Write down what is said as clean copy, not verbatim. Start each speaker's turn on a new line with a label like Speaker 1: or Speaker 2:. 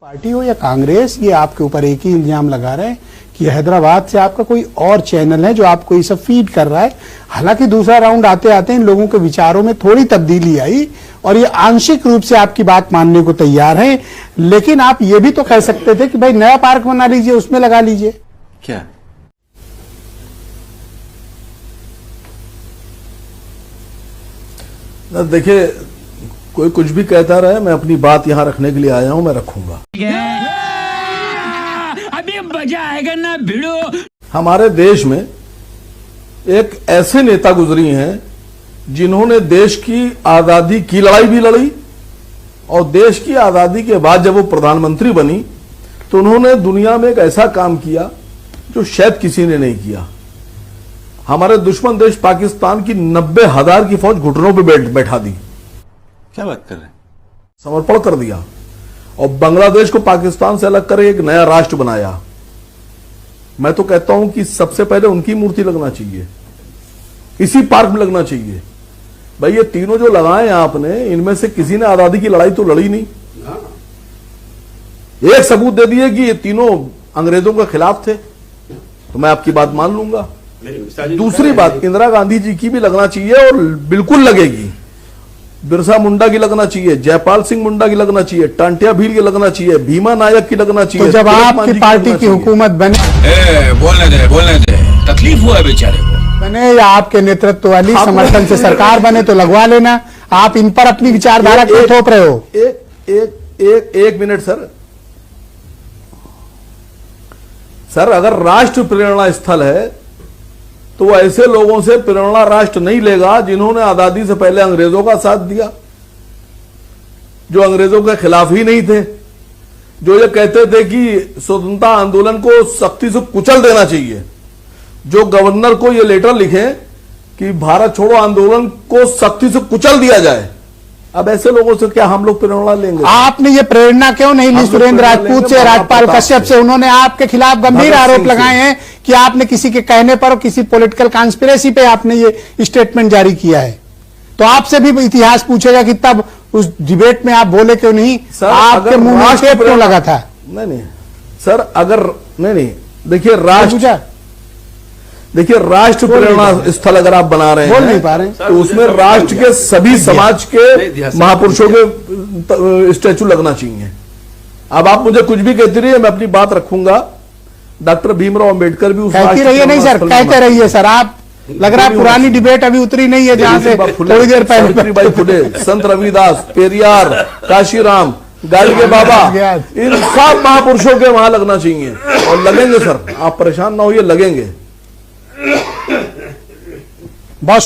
Speaker 1: Party हो या कांग्रेस, ये आपके ऊपर एक ही इल्जाम लगा रहे हैं कि हैदराबाद से आपका कोई और चैनल है जो आपको ये सब फीड कर रहा है। हालांकि दूसरा राउंड आते आते इन लोगों के विचारों में थोड़ी तब्दीली आई और ये आंशिक रूप से आपकी बात मानने को तैयार हैं, लेकिन आप ये भी तो कह सकते थे कि भाई नया पार्क बना लीजिए, उसमें लगा लीजिए।
Speaker 2: क्या
Speaker 3: देखिए, कोई कुछ भी कहता रहे, मैं अपनी बात यहां रखने के लिए आया हूं, मैं रखूंगा।
Speaker 4: अभी मजा आएगा ना भिड़ो।
Speaker 3: हमारे देश में एक ऐसे नेता गुजरी हैं जिन्होंने देश की आजादी की लड़ाई भी लड़ी और देश की आजादी के बाद जब वो प्रधानमंत्री बनी तो उन्होंने दुनिया में एक ऐसा काम किया जो शायद किसी ने नहीं किया। हमारे दुश्मन देश पाकिस्तान की 90,000 की फौज घुटनों पे बैठा दी।
Speaker 2: क्या बात कर रहे हैं?
Speaker 3: समर्पण कर दिया और बांग्लादेश को पाकिस्तान से अलग कर एक नया राष्ट्र बनाया। मैं तो कहता हूं कि सबसे पहले उनकी मूर्ति लगना चाहिए, इसी पार्क में लगना चाहिए। भाई ये तीनों जो लगाए आपने, इनमें से किसी ने आजादी की लड़ाई तो लड़ी नहीं। एक सबूत दे दिए कि ये तीनों अंग्रेजों के खिलाफ थे तो मैं आपकी बात मान लूंगा। दूसरी बात, इंदिरा गांधी जी की भी लगना चाहिए और बिल्कुल लगेगी। बिरसा मुंडा की लगना चाहिए, जयपाल सिंह मुंडा की लगना चाहिए, टांटिया भील की लगना चाहिए, भीमा नायक की लगना चाहिए।
Speaker 1: तो जब आपकी पार्टी की हुकूमत
Speaker 4: बोलने दे, तकलीफ हुआ है बेचारे को।
Speaker 1: बने या आपके नेतृत्व वाली समर्थन से सरकार बने तो लगवा लेना। आप इन पर अपनी विचारधारा क्यों थोप रहे हो?
Speaker 3: एक मिनट सर, अगर राष्ट्र प्रेरणा स्थल है तो ऐसे लोगों से प्रेरणा राष्ट्र नहीं लेगा जिन्होंने आजादी से पहले अंग्रेजों का साथ दिया, जो अंग्रेजों के खिलाफ ही नहीं थे, जो ये कहते थे कि स्वतंत्रता आंदोलन को सख्ती से कुचल देना चाहिए, जो गवर्नर को ये लेटर लिखे कि भारत छोड़ो आंदोलन को सख्ती से कुचल दिया जाए। अब ऐसे लोगों से क्या हम लोग प्रेरणा लेंगे?
Speaker 1: आपने ये प्रेरणा क्यों नहीं ली सुरेंद्र राजपूत से, राजपाल कश्यप से? उन्होंने आपके खिलाफ गंभीर आरोप लगाए हैं कि आपने किसी के कहने पर और किसी पॉलिटिकल कॉन्स्पिरेसी पे आपने ये स्टेटमेंट जारी किया है। तो आपसे भी इतिहास पूछेगा कि तब उस डिबेट में आप बोले क्यों नहीं? आपके मुंह में टेप क्यों लगा था?
Speaker 3: नहीं सर, अगर नहीं देखिए राष्ट्र प्रेरणा स्थल अगर आप बना रहे हैं,
Speaker 1: बोल नहीं पा रहे
Speaker 3: तो उसमें राष्ट्र के सभी समाज के महापुरुषों के स्टैचू लगना चाहिए। अब आप मुझे कुछ भी कहते रहिए, मैं अपनी बात रखूंगा। डॉक्टर भीमराव अंबेडकर भी
Speaker 1: कहती रहिए। नहीं सर, कहते रहिए सर। आप लग रहा है पुरानी डिबेट अभी उतरी नहीं है जहां से थोड़ी देर पहले
Speaker 3: सावित्रीबाई फुले, संत रविदास, पेरियार, काशीराम, गाडगे बाबा, इन सब महापुरुषों के वहां लगना चाहिए और लगेंगे सर। आप परेशान ना होइए, लगेंगे।